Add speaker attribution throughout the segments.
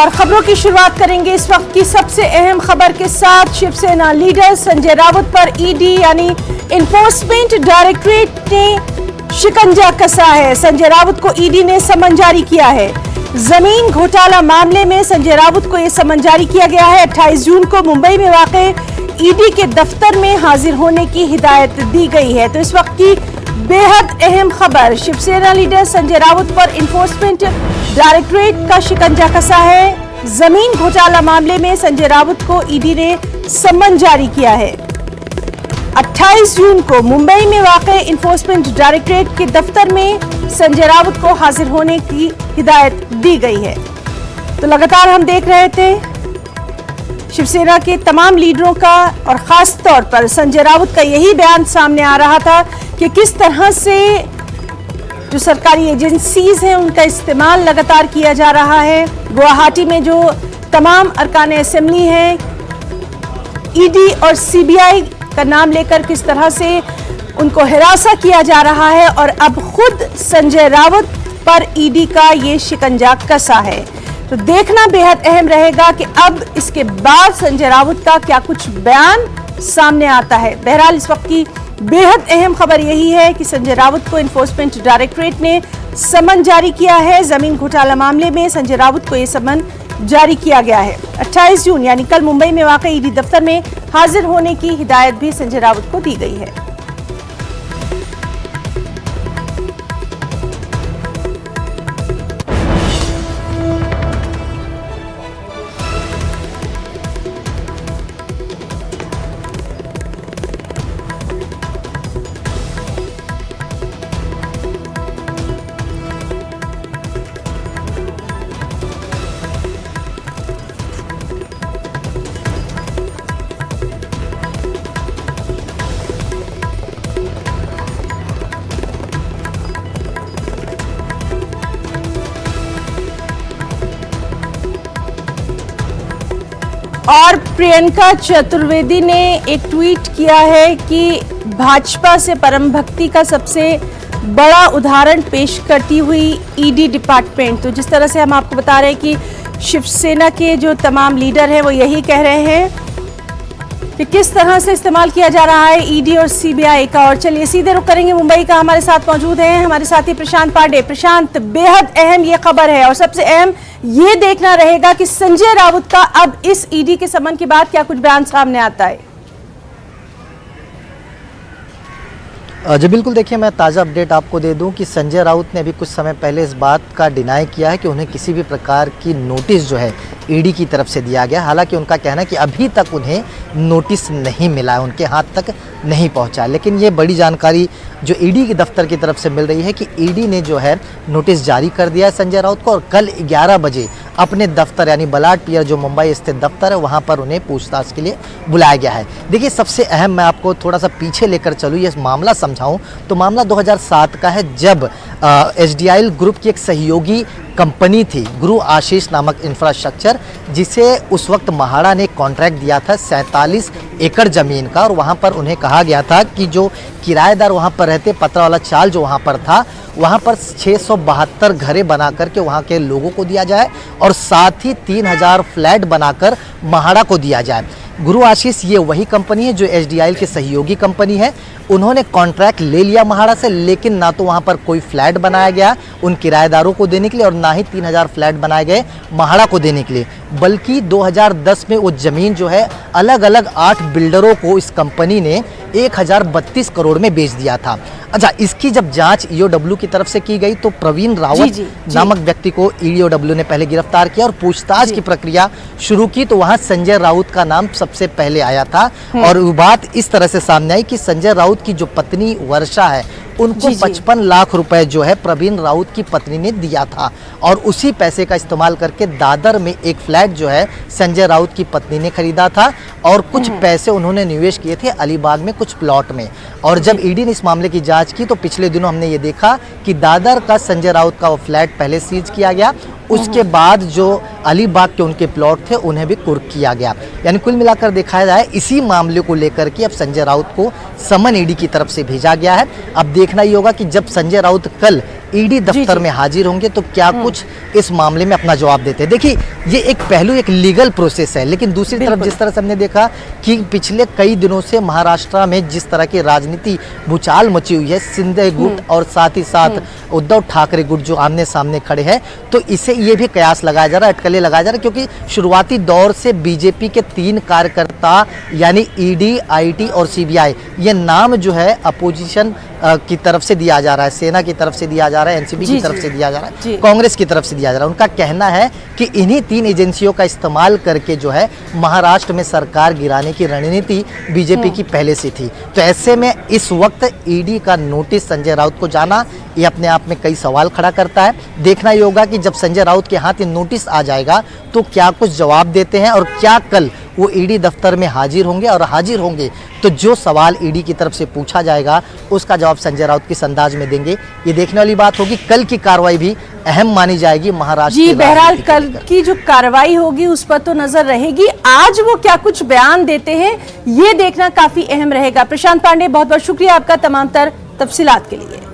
Speaker 1: और खबरों की शुरुआत करेंगे इस वक्त की सबसे अहम खबर के साथ। शिवसेना लीडर संजय राउत पर ईडी यानी इन्फोर्समेंट डायरेक्टरेट ने शिकंजा कसा है। संजय राउत को ईडी ने समन जारी किया है। जमीन घोटाला मामले में संजय राउत को यह समन जारी किया गया है। 28 जून को मुंबई में वाक़े ईडी के दफ्तर में हाजिर होने की हिदायत दी गई है। तो इस वक्त की बेहद अहम खबर, शिवसेना लीडर संजय राउत पर इन्फोर्समेंट डायरेक्टरेट का शिकंजा कसा है। जमीन घोटाला मामले में संजय राउत को ईडी ने समन जारी किया है। 28 जून को मुंबई में वाक़े इन्फोर्समेंट डायरेक्टरेट के दफ्तर में संजय राउत को हाजिर होने की हिदायत दी गई है। तो लगातार हम देख रहे थे शिवसेना के तमाम लीडरों का और खास तौर पर संजय राउत का यही बयान सामने आ रहा था कि किस तरह से जो सरकारी एजेंसीज हैं उनका इस्तेमाल लगातार किया जा रहा है। गुवाहाटी में जो तमाम अरकान असेंबली हैं, ईडी और सीबीआई का नाम लेकर किस तरह से उनको हिरासा किया जा रहा है और अब खुद संजय राउत पर ईडी का ये शिकंजा कसा है। तो देखना बेहद अहम रहेगा कि अब इसके बाद संजय राउत का क्या कुछ बयान सामने आता है। बहरहाल इस वक्त की बेहद अहम खबर यही है कि संजय राउत को इन्फोर्समेंट डायरेक्टरेट ने समन जारी किया है। जमीन घोटाला मामले में संजय राउत को यह समन जारी किया गया है। 28 जून यानी कल मुंबई में वाक़ई ईडी दफ्तर में हाजिर होने की हिदायत भी संजय राउत को दी गई है। और प्रियंका चतुर्वेदी ने एक ट्वीट किया है कि भाजपा से परम भक्ति का सबसे बड़ा उदाहरण पेश करती हुई ईडी डिपार्टमेंट। तो जिस तरह से हम आपको बता रहे हैं कि शिवसेना के जो तमाम लीडर हैं वो यही कह रहे हैं कि किस तरह से इस्तेमाल किया जा रहा है ईडी और सीबीआई का। और चलिए सीधे रुख करेंगे मुंबई का। हमारे साथ मौजूद हैं हमारे साथी प्रशांत पांडे। प्रशांत, बेहद अहम ये खबर है और सबसे अहम ये देखना रहेगा कि संजय राउत का अब इस ईडी के समन के बाद क्या कुछ बयान सामने आता है।
Speaker 2: जी बिल्कुल, देखिए मैं ताज़ा अपडेट आपको दे दूं कि संजय राउत ने अभी कुछ समय पहले इस बात का डिनाई किया है कि उन्हें किसी भी प्रकार की नोटिस जो है ईडी की तरफ से दिया गया। हालांकि उनका कहना है कि अभी तक उन्हें नोटिस नहीं मिला है, उनके हाथ तक नहीं पहुंचा। लेकिन ये बड़ी जानकारी जो ईडी के दफ्तर की तरफ से मिल रही है कि ईडी ने जो है नोटिस जारी कर दिया है संजय राउत को और कल 11 बजे अपने दफ्तर यानी बलाट पियर जो मुंबई स्थित दफ्तर है वहाँ पर उन्हें पूछताछ के लिए बुलाया गया है। देखिए सबसे अहम, मैं आपको थोड़ा सा पीछे लेकर चलूँ, ये मामला समझाऊँ तो मामला 2007 का है, जब एचडीआईएल ग्रुप की एक सहयोगी कंपनी थी गुरु आशीष नामक इंफ्रास्ट्रक्चर, जिसे उस वक्त महाड़ा ने कॉन्ट्रैक्ट दिया था 47 एकड़ ज़मीन का। और वहाँ पर उन्हें कहा गया था कि जो किराएदार वहाँ पर रहते, पतरा वाला चाल जो वहाँ पर था, वहाँ पर 672 घरें बना करके वहाँ के लोगों को दिया जाए और साथ ही 3000 फ्लैट बनाकर महाड़ा को दिया जाए। गुरु आशीष ये वही कंपनी है जो एचडीआईएल की सहयोगी कंपनी है। उन्होंने कॉन्ट्रैक्ट ले लिया महाड़ा से, लेकिन ना तो वहाँ पर कोई फ्लैट बनाया गया उन किराएदारों को देने के लिए और ना ही 3000 फ्लैट बनाए गए महाड़ा को देने के लिए, बल्कि 2010 में वो ज़मीन जो है अलग अलग 8 बिल्डरों को इस कंपनी ने 1032 करोड़ में बेच दिया था। अच्छा, इसकी जब जांच ईओडब्ल्यू की तरफ से की गई तो प्रवीण रावत नामक व्यक्ति को ईओडब्ल्यू ने पहले गिरफ्तार किया और पूछताछ की प्रक्रिया शुरू की। तो वहां संजय राउत का नाम सबसे पहले आया था और वो बात इस तरह से सामने आई कि संजय राउत की जो पत्नी वर्षा है उनको 55 लाख रुपए जो है प्रवीण राउत की पत्नी ने दिया था और उसी पैसे का इस्तेमाल करके दादर में एक फ्लैट जो है संजय राउत की पत्नी ने खरीदा था और कुछ पैसे उन्होंने निवेश किए थे अलीबाग में कुछ प्लॉट में। और जब ईडी ने इस मामले की जांच की तो पिछले दिनों हमने ये देखा कि दादर का संजय राउत का वो फ्लैट पहले सीज किया गया, उसके बाद जो अलीबाग के उनके प्लॉट थे उन्हें भी कुर्क किया गया। यानी कुल मिलाकर देखा जाए इसी मामले को लेकर के अब संजय राउत को समन ईडी की तरफ से भेजा गया है। अब देखना ही होगा कि जब संजय राउत कल ईडी दफ्तर में हाजिर होंगे तो क्या कुछ इस मामले में अपना जवाब देते हैं। देखिए, ये एक पहलू एक लीगल प्रोसेस है, लेकिन दूसरी तरफ जिस तरह से हमने देखा कि पिछले कई दिनों से महाराष्ट्र में जिस तरह की राजनीति भूचाल मची हुई है, शिंदे गुट और साथ ही साथ उद्धव ठाकरे गुट जो आमने सामने खड़े हैं, तो इसे ये भी कयास लगाया जा रहा है, अटकलें लगाया जा रहा है, क्योंकि शुरुआती दौर से बीजेपी के 3 कार्यकर्ता यानी ईडी, आईटी और सीबीआई, ये नाम जो है अपोजिशन की तरफ से दिया जा रहा है, सेना की तरफ से दिया जा रहा है, एनसीपी की तरफ से दिया जा रहा है, कांग्रेस की तरफ से दिया जा रहा है। उनका कहना है कि इन्हीं 3 एजेंसियों का इस्तेमाल करके जो है महाराष्ट्र में सरकार गिराने की रणनीति बीजेपी की पहले से थी। तो ऐसे में इस वक्त ईडी का नोटिस संजय राउत को जाना, ये अपने आप में कई सवाल खड़ा करता है। देखना ये होगा कि जब संजय राउत के हाथ ये नोटिस आ जाएगा तो क्या कुछ जवाब देते हैं और क्या कल वो ईडी दफ्तर में हाजिर होंगे, और हाजिर होंगे तो जो सवाल ईडी की तरफ से पूछा जाएगा उसका जवाब संजय राउत किस अंदाज में देंगे, ये देखने वाली बात होगी। कल की कार्रवाई भी अहम मानी जाएगी महाराष्ट्र
Speaker 1: जी। बहरहाल कल की जो कार्रवाई होगी उस पर तो नजर रहेगी, आज वो क्या कुछ बयान देते हैं ये देखना काफी अहम रहेगा। प्रशांत पांडे, बहुत बहुत शुक्रिया आपका तमाम तर तफसीलात के लिए।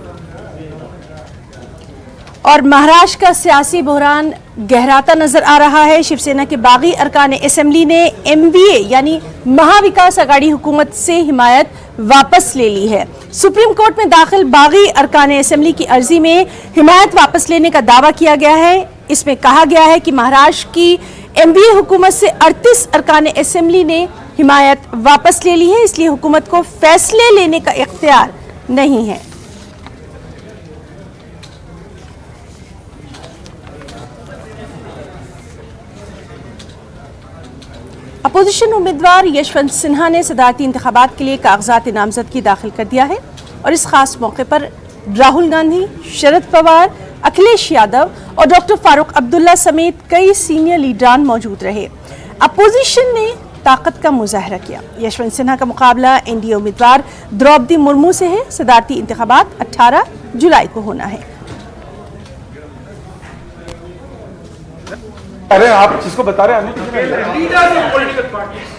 Speaker 1: और महाराष्ट्र का सियासी बहरान गहराता नजर आ रहा है। शिवसेना के बागी अरकान असेंबली ने एमवीए यानी महाविकास आघाड़ी हुकूमत से हिमायत वापस ले ली है। सुप्रीम कोर्ट में दाखिल बागी अरकान असेंबली की अर्जी में हिमायत वापस लेने का दावा किया गया है। इसमें कहा गया है कि महाराष्ट्र की एमवीए हुकूमत से 38 अरकान असेंबली ने हिमायत वापस ले ली है, इसलिए हुकूमत को फैसले लेने का इख्तियार नहीं है। अपोजिशन उम्मीदवार यशवंत सिन्हा ने सदारती इंतखाबात के लिए कागजात नामजदगी दाखिल कर दिया है और इस खास मौके पर राहुल गांधी, शरद पवार, अखिलेश यादव और डॉक्टर फारूक अब्दुल्ला समेत कई सीनियर लीडरान मौजूद रहे। अपोजिशन ने ताकत का मुजाहरा किया। यशवंत सिन्हा का मुकाबला एनडीए उम्मीदवार द्रौपदी मुर्मू से है। सदारती इंतखाबात 18 जुलाई को होना है।
Speaker 3: अरे आप जिसको बता रहे हैं लीडर्स ऑफ पॉलिटिकल पार्टीज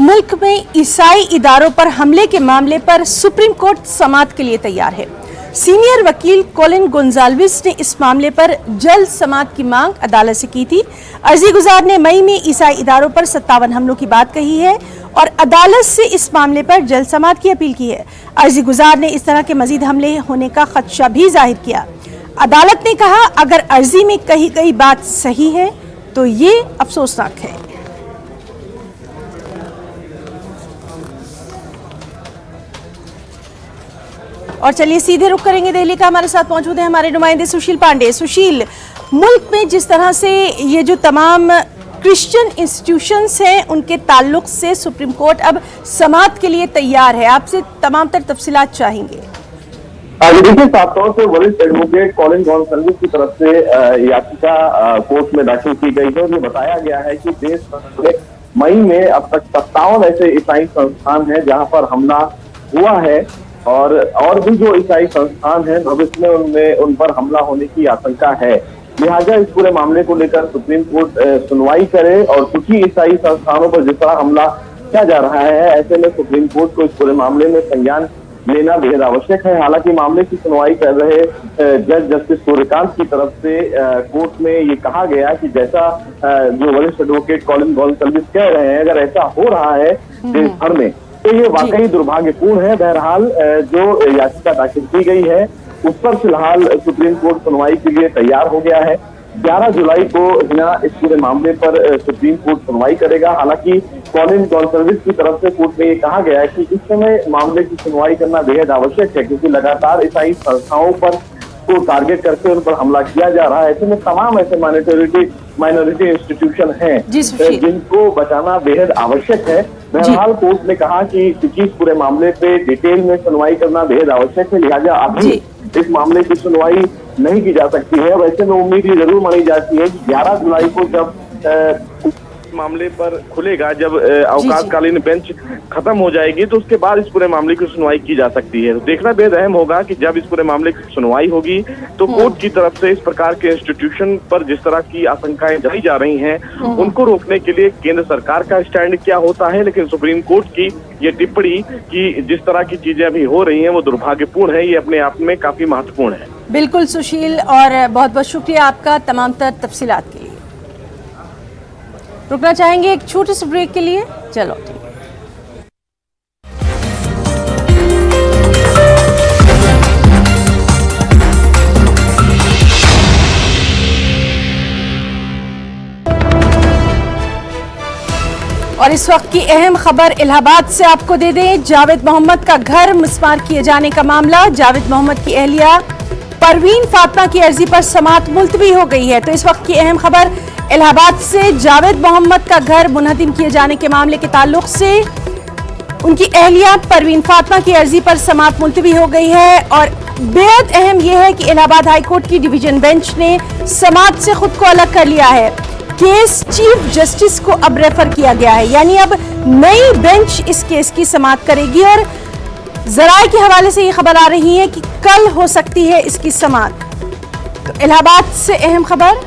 Speaker 1: मुल्क में ईसाई इदारों पर हमले के मामले पर सुप्रीम कोर्ट समाअत के लिए तैयार है। सीनियर वकील कोलिन गोंजाल्विस ने इस मामले पर जल्द समाअत की मांग अदालत से की थी। अर्जी गुजार ने मई में ईसाई इदारों पर 57 हमलों की बात कही है और अदालत से इस मामले पर जल्द समाअत की अपील की है। अर्जी गुजार ने इस तरह के मजीद हमले होने का खदशा भी जाहिर किया। अदालत ने कहा, अगर अर्जी में कही गई बात सही है तो ये अफसोसनाक है। और चलिए सीधे रुख करेंगे दिल्ली का। हमारे साथ मौजूद है हमारे नुमाइंदे सुशील पांडे। सुशील, मुल्क में जिस तरह से ये जो तमाम क्रिश्चियन इंस्टीट्यूशंस हैं उनके ताल्लुक से सुप्रीम कोर्ट अब समाअत के लिए तैयार है, आपसे तमाम तर तफसीलात चाहेंगे।
Speaker 4: देखिए, साफ तौर से वरिष्ठ एडवोकेट कोलिन गोंजाल्विस की तरफ से याचिका कोर्ट में दाखिल की गई है और ये बताया गया है कि देश भर में मई में अब तक 57 ऐसे ईसाई संस्थान हैं जहां पर हमला हुआ है और भी जो ईसाई संस्थान हैं भविष्य में उनमें उन पर हमला होने की आशंका है। लिहाजा इस पूरे मामले को लेकर सुप्रीम कोर्ट सुनवाई करे और कुछ ही ईसाई संस्थानों पर जिस तरह हमला किया जा रहा है, ऐसे में सुप्रीम कोर्ट को इस पूरे मामले में संज्ञान लेना बेहद आवश्यक है। हालांकि मामले की सुनवाई कर रहे जज जस्टिस सूर्यकांत की तरफ से कोर्ट में ये कहा गया कि जैसा जो वरिष्ठ एडवोकेट कोलिन गोंजाल्विस कह रहे हैं, अगर ऐसा हो रहा है देश भर में तो ये वाकई दुर्भाग्यपूर्ण है। बहरहाल जो याचिका दाखिल की गई है उस पर फिलहाल सुप्रीम कोर्ट सुनवाई के लिए तैयार हो गया है। 11 जुलाई को इस पूरे मामले पर सुप्रीम कोर्ट सुनवाई करेगा। हालांकि कोलिन गोंजाल्विस की तरफ से कोर्ट में ये कहा गया है कि इस समय मामले की सुनवाई करना बेहद आवश्यक है, क्योंकि लगातार ईसाई संस्थाओं पर को टारगेट करके उन पर हमला किया जा रहा है। ऐसे में तमाम ऐसे माइनॉरिटी इंस्टीट्यूशन हैं जिनको बचाना बेहद आवश्यक है। बहरहाल कोर्ट ने कहा कि इस पूरे मामले पे डिटेल में सुनवाई करना बेहद आवश्यक है, लिहाजा अभी इस मामले की सुनवाई नहीं की जा सकती है। वैसे में उम्मीद ये जरूर मानी जाती है कि 11 जुलाई को जब मामले पर खुलेगा, जब अवकाशकालीन बेंच खत्म हो जाएगी, तो उसके बाद इस पूरे मामले की सुनवाई की जा सकती है। तो देखना बेहद अहम होगा कि जब इस पूरे मामले की सुनवाई होगी तो कोर्ट की तरफ से इस प्रकार के इंस्टीट्यूशन पर जिस तरह की आशंकाएं जताई जा रही हैं उनको रोकने के लिए केंद्र सरकार का स्टैंड क्या होता है। लेकिन सुप्रीम कोर्ट की ये टिप्पणी कि जिस तरह की चीजें अभी हो रही हैं वो दुर्भाग्यपूर्ण है, ये अपने आप में काफी महत्वपूर्ण है।
Speaker 1: बिल्कुल सुशील, और बहुत बहुत शुक्रिया आपका तमाम तर तफसीलात के लिए। रुकना चाहेंगे एक छोटे से ब्रेक के लिए? चलो ठीक है। और इस वक्त की अहम खबर इलाहाबाद से आपको दे दें। जावेद मोहम्मद का घर मिसमार किए जाने का मामला। जावेद मोहम्मद की अहलिया परवीन फातिमा की अर्जी पर समाअत मुलतवी हो गई है। तो इस वक्त की अहम खबर इलाहाबाद से। जावेद मोहम्मद का घर मुनहदिम किए जाने के मामले के ताल्लुक से उनकी अहलिया परवीन फातिमा की अर्जी पर समाअत मुलतवी हो गई है। और बेहद अहम यह है कि इलाहाबाद हाई कोर्ट की डिवीजन बेंच ने समाअत से खुद को अलग कर लिया है। केस चीफ जस्टिस को अब रेफर किया गया है, यानी अब नई बेंच इस केस की समाअत करेगी। और जराए के हवाले से ये खबर आ रही है कि कल हो सकती है इसकी समाअत। तो इलाहाबाद से अहम खबर,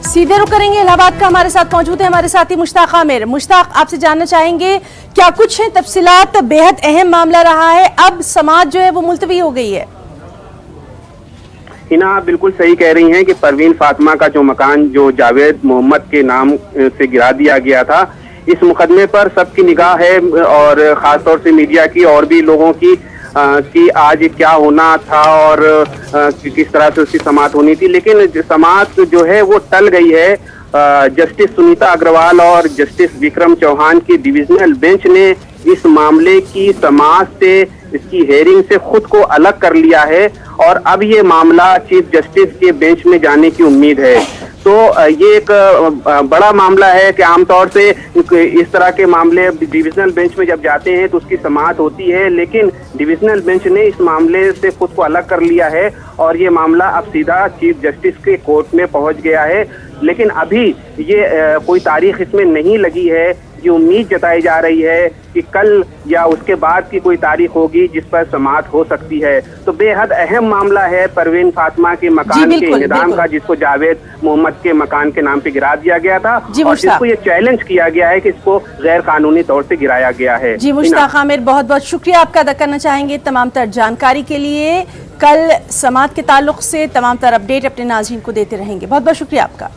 Speaker 1: सीधे रुक करेंगे इलाहाबाद का। हमारे साथ मौजूद है हमारे साथी मुश्ताक आमिर। मुश्ताक, आपसे जानना चाहेंगे क्या कुछ है तफसीलात? बेहद अहम मामला रहा है, अब समाअत जो है वो मुलतवी हो गई है।
Speaker 5: हिना बिल्कुल सही कह रही हैं कि परवीन फातिमा का जो मकान जो जावेद मोहम्मद के नाम से गिरा दिया गया था, इस मुकदमे पर सबकी निगाह है और खासतौर से मीडिया की और भी लोगों की कि आज क्या होना था और किस तरह से उसकी समाअत होनी थी। लेकिन समाअत जो है वो टल गई है। जस्टिस सुनीता अग्रवाल और जस्टिस विक्रम चौहान की डिविजनल बेंच ने इस मामले की समाअत से, इसकी हेयरिंग से खुद को अलग कर लिया है और अब ये मामला चीफ जस्टिस के बेंच में जाने की उम्मीद है। तो ये एक बड़ा मामला है कि आमतौर से इस तरह के मामले डिविजनल बेंच में जब जाते हैं तो उसकी समाअत होती है, लेकिन डिविजनल बेंच ने इस मामले से खुद को अलग कर लिया है और ये मामला अब सीधा चीफ जस्टिस के कोर्ट में पहुंच गया है। लेकिन अभी ये कोई तारीख इसमें नहीं लगी है। ये उम्मीद जताई जा रही है कि कल या उसके बाद की कोई तारीख होगी जिस पर समाअत हो सकती है। तो बेहद अहम मामला है परवीन फातिमा के मकान के इंतजाम का, जिसको जावेद मोहम्मद के मकान के नाम पे गिरा दिया गया था और जिसको ये चैलेंज किया गया है कि इसको गैर कानूनी तौर से गिराया गया है।
Speaker 1: जी मुश्ताक आमिर, बहुत बहुत शुक्रिया आपका अदा करना चाहेंगे तमाम तर जानकारी के लिए। कल समाअत के ताल्लुक से तमाम तर अपडेट अपने नाज़रीन को देते रहेंगे। बहुत बहुत शुक्रिया आपका।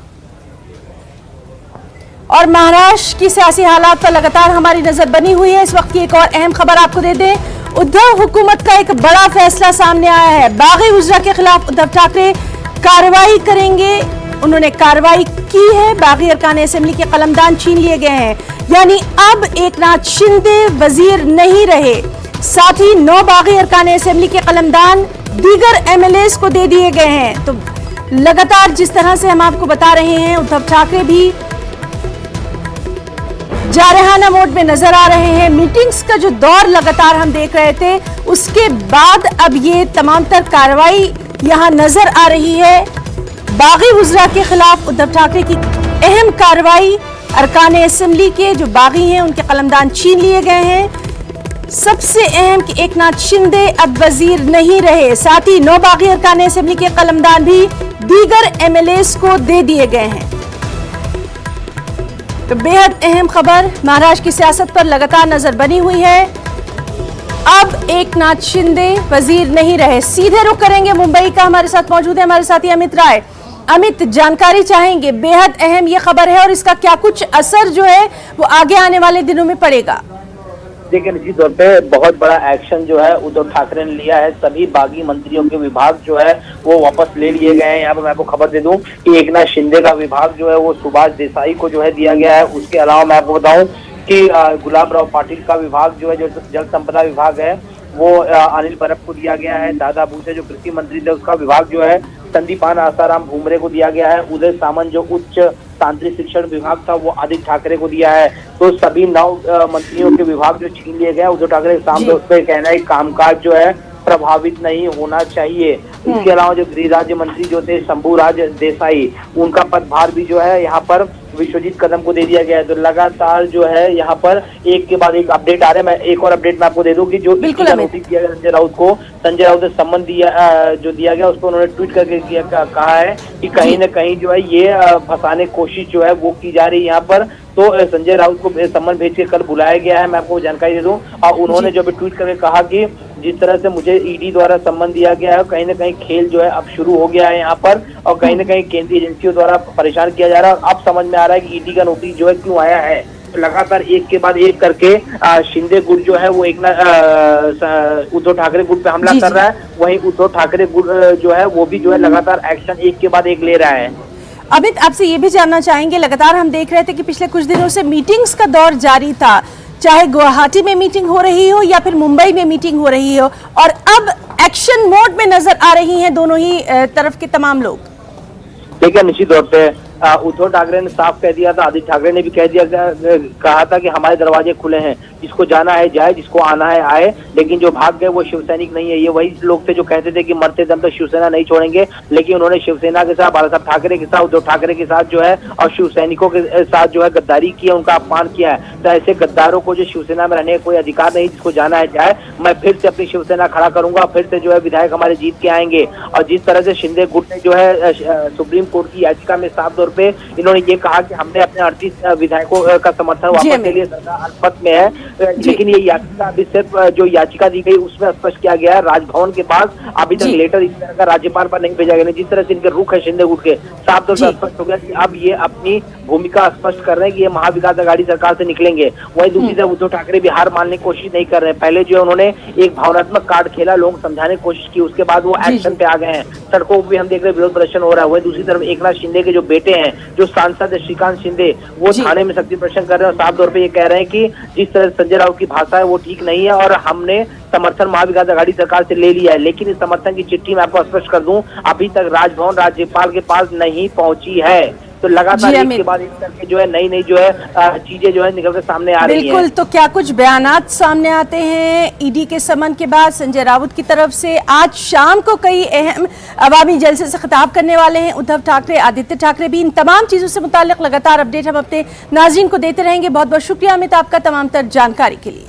Speaker 1: और महाराष्ट्र की सियासी हालात पर लगातार हमारी नजर बनी हुई है। इस वक्त की एक और अहम खबर आपको दे दें। उद्धव हुकूमत का एक बड़ा फैसला सामने आया है। बागी उजरा के खिलाफ उद्धव ठाकरे कार्रवाई करेंगे। उन्होंने कार्रवाई की है। बागी अरकान असेंबली के कलमदान छीन लिए गए हैं, यानी अब एकनाथ शिंदे वजीर नहीं रहे। साथ ही 9 बागी अरकान असेंबली के कलमदान दीगर एमएलएस को दे दिए गए हैं। तो लगातार जिस तरह से हम आपको बता रहे हैं, उद्धव ठाकरे भी जारहाना मोड में नजर आ रहे हैं। मीटिंग्स का जो दौर लगातार हम देख रहे थे, उसके बाद अब ये तमाम तर कार्रवाई यहां नजर आ रही है। बागी उजरा के खिलाफ उद्धव ठाकरे की अहम कार्रवाई, अरकान असेंबली के जो बागी हैं उनके कलमदान छीन लिए गए हैं। सबसे अहम कि एकनाथ शिंदे अब वजीर नहीं रहे। साथ ही 9 बागी अरकान असेंबली के कलमदान भी दीगर एमएलएस को दे दिए गए हैं। तो बेहद अहम खबर महाराष्ट्र की सियासत पर लगातार नजर बनी हुई है। अब एकनाथ शिंदे वजीर नहीं रहे। सीधे रुख करेंगे मुंबई का। हमारे साथ मौजूद है हमारे साथी अमित राय। अमित, जानकारी चाहेंगे, बेहद अहम ये खबर है और इसका क्या कुछ असर जो है वो आगे आने वाले दिनों में पड़ेगा?
Speaker 6: देखिए, निश्चित तौर पे बहुत बड़ा एक्शन जो है उद्धव ठाकरे ने लिया है। सभी बागी मंत्रियों के विभाग जो है वो वापस ले लिए गए हैं। यहाँ पर मैं आपको खबर दे दूं कि एकनाथ शिंदे का विभाग जो है वो सुभाष देसाई को जो है दिया गया है। उसके अलावा मैं आपको बताऊं कि गुलाब राव पाटिल का विभाग जो है, जो जल संपदा विभाग है, वो अनिल परब को दिया गया है। दादा भूसे जो कृषि मंत्री थे उसका विभाग जो है संदीपान आसाराम भूमरे को दिया गया है। उदय सामंत जो उच्च तांत्रिक शिक्षण विभाग था वो आदित्य ठाकरे को दिया है। तो सभी 9 मंत्रियों के विभाग जो छीन लिए गए। उद्धव ठाकरे के सामने उस पर कहना है कामकाज जो है प्रभावित नहीं होना चाहिए। इसके अलावा जो गृह राज्य मंत्री जो थे शंभूराज देसाई, उनका पदभार भी जो है यहाँ पर विश्वजीत कदम को दे दिया गया है। तो लगातार जो है यहाँ पर एक के बाद एक अपडेट आ रहे हैं। मैं एक और अपडेट मैं आपको दे दूं कि जो नोटिस दिया गया संजय राउत को, संजय राउत ने सम्मन दिया गया उसको उन्होंने ट्वीट करके कहा है कि कहीं न कहीं जो है ये फंसाने की कोशिश जो है वो की जा रही है यहाँ पर। तो संजय राउत को सम्मन भेज के कल बुलाया गया है। मैं आपको जानकारी दे दूं और उन्होंने जो भी ट्वीट करके कहा कि जिस तरह से मुझे ईडी द्वारा सम्मन दिया गया है, कहीं न कहीं खेल जो है अब शुरू हो गया है यहाँ पर और कहीं न कहीं केंद्रीय एजेंसियों द्वारा परेशान किया जा रहा है। और अब समझ में आ रहा है कि ईडी का नोटिस जो है क्यों आया है। तो लगातार एक के बाद एक करके शिंदे गुट जो है वो उद्धव ठाकरे गुट पे हमला कर रहा है। वहीं उद्धव ठाकरे गुट जो है वो भी जो है लगातार एक्शन एक के बाद एक ले रहा है।
Speaker 1: अमित, आपसे ये भी जानना चाहेंगे, लगातार हम देख रहे थे कि पिछले कुछ दिनों से मीटिंग्स का दौर जारी था, चाहे गुवाहाटी में मीटिंग हो रही हो या फिर मुंबई में मीटिंग हो रही हो, और अब एक्शन मोड में नजर आ रही हैं दोनों ही तरफ के तमाम लोग।
Speaker 6: देखिए, निश्चित तौर पे उद्धव ठाकरे ने साफ कह दिया था, आदित्य ठाकरे ने भी कहा था कि हमारे दरवाजे खुले हैं, जिसको जाना है जाए, जिसको आना है आए। लेकिन जो भाग गए वो शिवसैनिक नहीं है। ये वही लोग थे जो कहते थे कि मरते दम तक शिवसेना नहीं छोड़ेंगे, लेकिन उन्होंने शिवसेना के साथ, बाला साहब ठाकरे के साथ, उद्धव ठाकरे के साथ जो है और शिवसैनिकों के साथ जो है गद्दारी किया, उनका अपमान किया है। तो ऐसे गद्दारों को जो शिवसेना में रहने का कोई अधिकार नहीं, जिसको जाना है जाए। मैं फिर से अपनी शिवसेना खड़ा करूंगा, फिर से जो है विधायक हमारे जीत के आएंगे। और जिस तरह से शिंदे गुट ने जो है सुप्रीम कोर्ट की याचिका में साफ तौर पे इन्होंने ये कहा कि हमने अपने 38 विधायकों का समर्थन वापस के लिए सरकार अल्पमत में है, लेकिन ये याचिका अभी सिर्फ जो याचिका दी गई उसमें स्पष्ट किया गया है राजभवन के पास अभी तक लेटर इस तरह का राज्यपाल पर नहीं भेजा गया। जिस तरह से इनके रुख है शिंदे गुट के, साफ तौर पर स्पष्ट हो गया कि अब ये अपनी भूमिका स्पष्ट कर रहे हैं कि ये महाविकास आघाड़ी सरकार से निकलेंगे। वहीं दूसरी तरफ उद्धव ठाकरे भी हार मानने की कोशिश नहीं कर रहे हैं। पहले जो उन्होंने एक भावनात्मक कार्ड खेला, लोग समझाने की कोशिश की, उसके बाद वो एक्शन पे आ गए हैं। सड़कों पर भी हम देख रहे हैं विरोध प्रदर्शन हो रहा है। वहीं दूसरी तरफ एकनाथ शिंदे के जो बेटे हैं, जो सांसद श्रीकांत शिंदे, वो थाने में शक्ति प्रदर्शन कर रहे हैं और साफ तौर पे ये कह रहे हैं कि जिस तरह संजय राउत की भाषा है वो ठीक नहीं है और हमने समर्थन महाविकास आघाड़ी सरकार से ले लिया है। लेकिन इस समर्थन की चिट्ठी मैं आपको स्पष्ट कर दूं, अभी तक राजभवन राज्यपाल के पास नहीं पहुंची है। तो लगातार एक के बाद एक करके जो है नई जो है चीजें जो है निकल के सामने आ रही हैं।
Speaker 1: बिल्कुल, तो क्या कुछ बयानात सामने आते हैं ईडी के समन के बाद संजय राउत की तरफ से? आज शाम को कई अहम अवामी जलसे से खिताब करने वाले हैं उद्धव ठाकरे, आदित्य ठाकरे भी। इन तमाम चीजों से मुताल्लिक लगातार अपडेट हम अपने नाज़रीन को देते रहेंगे। बहुत बहुत शुक्रिया अमित आपका तमाम तर जानकारी के लिए।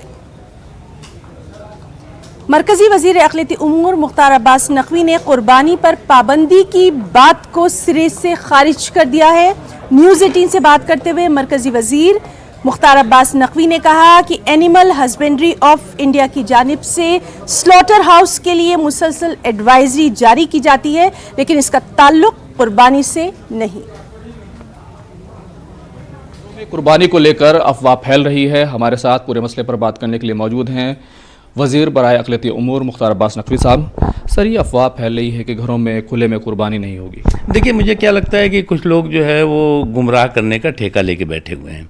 Speaker 1: मरकजी वजीर अक़लियती उमूर मुख्तार अब्बास नकवी ने कुर्बानी पर पाबंदी की बात को सिरे से खारिज कर दिया है। न्यूज़ 18 से बात करते हुए मरकजी वजीर मुख्तार अब्बास नकवी ने कहा कि एनिमल हस्बेंड्री ऑफ इंडिया की जानिब से स्लॉटर हाउस के लिए मुसलसल एडवाइजरी जारी की जाती है, लेकिन इसका ताल्लुक कुर्बानी से नहीं।
Speaker 7: कुर्बानी को लेकर अफवाह फैल रही है। हमारे साथ पूरे मसले पर बात करने के लिए मौजूद हैं वज़ीर बराए अक़लियती उमूर मुख्तार अब्बास नकवी साहब। सर, ये अफवाह फैल रही है कि घरों में खुले में कुर्बानी नहीं होगी।
Speaker 8: देखिए, मुझे क्या लगता है कि कुछ लोग जो है वो गुमराह करने का ठेका लेके बैठे हुए हैं।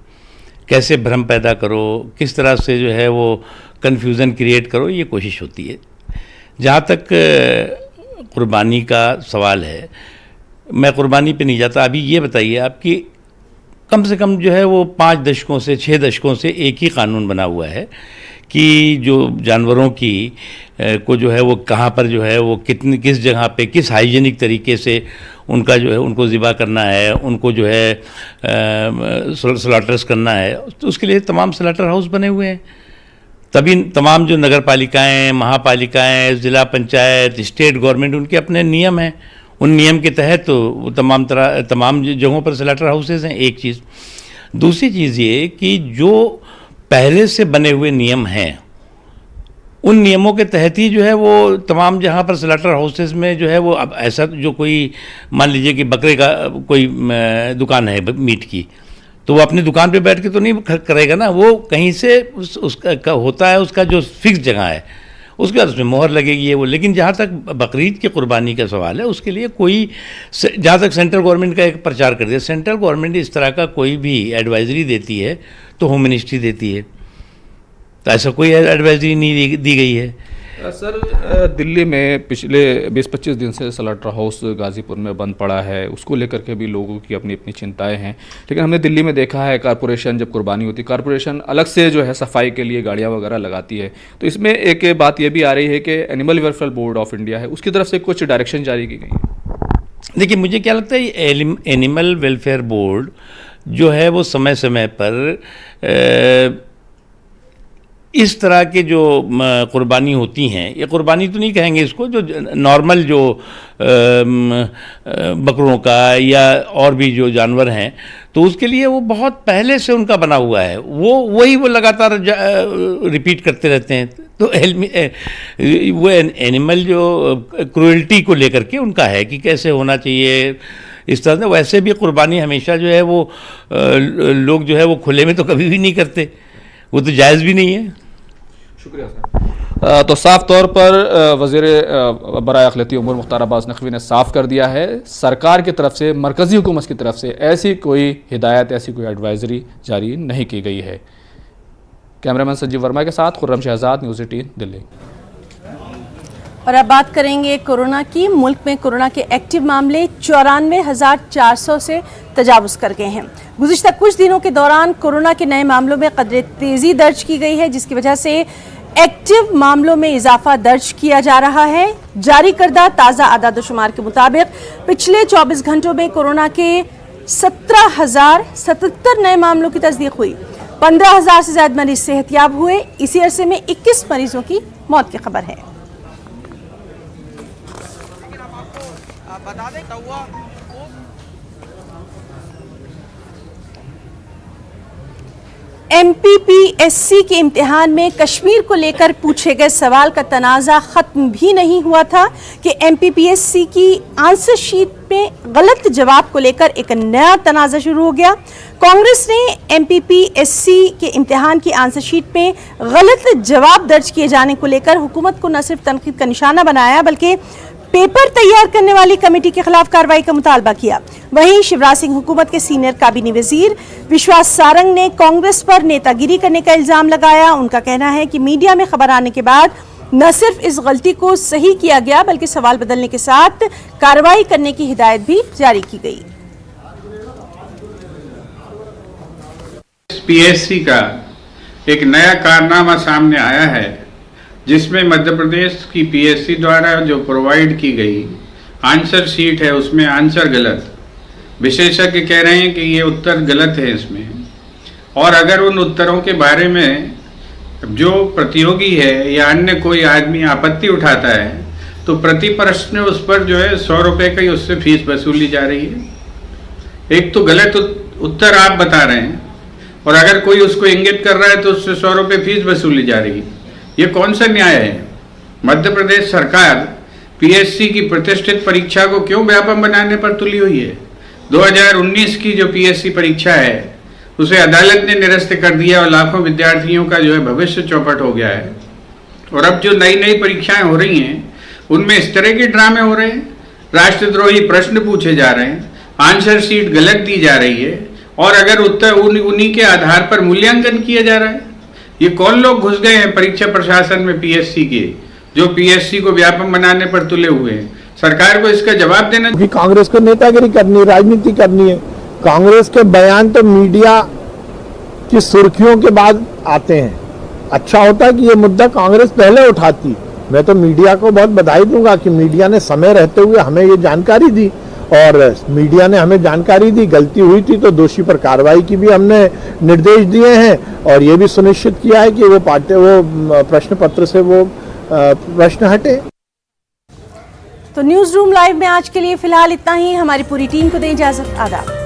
Speaker 8: कैसे भ्रम पैदा करो, किस तरह से जो है वो कन्फ्यूज़न क्रिएट करो, ये कोशिश होती है। जहाँ तक कुर्बानी का सवाल है, मैं कुर्बानी पे नहीं जाता। अभी ये बताइए आप कि कम से कम जो है वो 5 दशकों से 6 दशकों से एक ही कानून बना हुआ है कि जो जानवरों की को जो है वो कहाँ पर जो है वो किस जगह पे किस हाइजीनिक तरीके से उनका जो है उनको ज़िबा करना है, उनको जो है स्लॉटर्स करना है। तो उसके लिए तमाम स्लॉटर हाउस बने हुए हैं। तभी तमाम जो नगर पालिकाएँ, महापालिकाएँ, ज़िला पंचायत, स्टेट गवर्नमेंट, उनके अपने नियम हैं। उन नियम के तहत तो तमाम जगहों पर स्लॉटर हाउसेज हैं। एक चीज़। दूसरी चीज़ ये कि जो पहले से बने हुए नियम हैं, उन नियमों के तहत ही जो है वो तमाम जहाँ पर स्लॉटर हाउसेस में जो है वो अब ऐसा जो कोई मान लीजिए कि बकरे का कोई दुकान है मीट की, तो वो अपनी दुकान पे बैठ के तो नहीं करेगा ना, वो कहीं से उसका होता है, उसका जो फिक्स जगह है उसके बाद उसमें मोहर लगेगी है वो। लेकिन जहाँ तक बकरीद की कुर्बानी का सवाल है, उसके लिए कोई, जहाँ तक सेंट्रल गवर्नमेंट का एक प्रचार कर दिया, सेंट्रल गवर्नमेंट इस तरह का कोई भी एडवाइजरी देती है तो होम मिनिस्ट्री देती है। तो ऐसा कोई एडवाइजरी नहीं दी गई है।
Speaker 7: सर, दिल्ली में पिछले 20-25 दिन से स्लॉटर हाउस गाजीपुर में बंद पड़ा है, उसको लेकर के भी लोगों की अपनी अपनी चिंताएं हैं। लेकिन हमने दिल्ली में देखा है कारपोरेशन जब कुर्बानी होती है, कारपोरेशन अलग से जो है सफाई के लिए गाड़ियां वगैरह लगाती है। तो इसमें एक बात यह भी आ रही है कि animal welfare board of India है, उसकी तरफ से कुछ डायरेक्शन जारी की गई है।
Speaker 8: देखिए, मुझे क्या लगता है एनिमल वेलफेयर बोर्ड जो है वो समय समय पर इस तरह के जो कुर्बानी होती हैं, ये कुर्बानी तो नहीं कहेंगे इसको, जो नॉर्मल जो बकरों का या और भी जो जानवर हैं, तो उसके लिए वो बहुत पहले से उनका बना हुआ है, वही लगातार रिपीट करते रहते हैं। तो वो एनिमल जो क्रूएल्टी को लेकर के उनका है कि कैसे होना चाहिए इस तरह से। वैसे भी कुर्बानी हमेशा जो है वो लोग जो है वो खुले में तो कभी भी नहीं करते, वो तो जायज़ भी नहीं है।
Speaker 7: शुक्रिया सर। तो साफ तौर पर वज़ीर बराए अक़लियती उमूर मुख्तार अब्बास नक़वी ने साफ कर दिया है, सरकार की तरफ से, मरकज़ी हुकूमत की तरफ से ऐसी कोई हिदायत, ऐसी कोई एडवाइजरी जारी नहीं की गई है। कैमरामैन संजीव वर्मा के साथ खुर्रम शहजाद, न्यूज़ 18 दिल्ली।
Speaker 1: और अब बात करेंगे कोरोना की। मुल्क में कोरोना के एक्टिव मामले 94,400 से तजावुज़ कर गए हैं। गुज़िश्ता कुछ दिनों के दौरान कोरोना के नए मामलों में कदरे तेज़ी दर्ज की गई है, जिसकी वजह से एक्टिव मामलों में इजाफा दर्ज किया जा रहा है। जारी करदा ताज़ा आदाद-ओ-शुमार के मुताबिक पिछले 24 घंटों में कोरोना के 17,077 नए मामलों की तस्दीक हुई। 15,000 से ज़्यादा मरीज सेहतयाब हुए। इसी अरसे में 21 मरीजों की मौत की खबर है। MPPSC के इम्तिहान में कश्मीर को लेकर पूछे गए सवाल का तनाज़ा ख़त्म भी नहीं हुआ था कि MPPSC की आंसर शीट में गलत जवाब को लेकर एक नया तनाज़ा शुरू हो गया। कांग्रेस ने MPPSC के इम्तिहान की आंसर शीट में गलत जवाब दर्ज किए जाने को लेकर हुकूमत को न सिर्फ तनकीद का निशाना बनाया, बल्कि पेपर तैयार करने वाली कमेटी के खिलाफ कार्रवाई का मुतालबा किया। वहीं शिवराज सिंह हुकूमत के सीनियर काबीनी वजीर विश्वास सारंग ने कांग्रेस पर नेतागिरी करने का इल्जाम लगाया। उनका कहना है कि मीडिया में खबर आने के बाद न सिर्फ इस गलती को सही किया गया, बल्कि सवाल बदलने के साथ कार्रवाई करने की हिदायत भी जारी की गई।
Speaker 9: PSC का एक नया कारनामा सामने आया है, जिसमें मध्य प्रदेश की PSC द्वारा जो प्रोवाइड की गई आंसर शीट है, उसमें आंसर गलत। विशेषज्ञ कह रहे हैं कि ये उत्तर गलत है इसमें, और अगर उन उत्तरों के बारे में जो प्रतियोगी है या अन्य कोई आदमी आपत्ति उठाता है तो प्रति प्रश्न उस पर जो है 100 रुपये की उससे फीस वसूली जा रही है। एक तो गलत उत्तर आप बता रहे हैं, और अगर कोई उसको इंगित कर रहा है तो उससे 100 रुपये फीस वसूली जा रही है। ये कौन सा न्याय है? मध्य प्रदेश सरकार PSC की प्रतिष्ठित परीक्षा को क्यों व्यापक बनाने पर तुली हुई है? 2019 की जो PSC परीक्षा है उसे अदालत ने निरस्त कर दिया और लाखों विद्यार्थियों का जो है भविष्य चौपट हो गया है। और अब जो नई नई परीक्षाएं हो रही हैं उनमें इस तरह के ड्रामे हो रहे हैं, राष्ट्रद्रोही प्रश्न पूछे जा रहे हैं, आंसर शीट गलत दी जा रही है, और अगर उत्तर उन्हीं के आधार पर मूल्यांकन किया जा रहा है। ये कौन लोग घुस गए हैं परीक्षा प्रशासन में PSC के, जो PSC को व्यापक बनाने पर तुले हुए हैं? सरकार को इसका जवाब देना चाहिए।
Speaker 10: कांग्रेस को नेतागिरी करनी है, राजनीति करनी है। कांग्रेस के बयान तो मीडिया की सुर्खियों के बाद आते हैं। अच्छा होता कि ये मुद्दा कांग्रेस पहले उठाती। मैं तो मीडिया को बहुत बधाई दूंगा कि मीडिया ने समय रहते हुए हमें ये जानकारी दी, और मीडिया ने हमें जानकारी दी। गलती हुई थी तो दोषी पर कार्रवाई की भी हमने निर्देश दिए हैं, और ये भी सुनिश्चित किया है कि वो प्रश्न पत्र से वो प्रश्न हटे।
Speaker 1: तो न्यूज़ रूम लाइव में आज के लिए फिलहाल इतना ही। हमारी पूरी टीम को दें इजाजत। आदाब।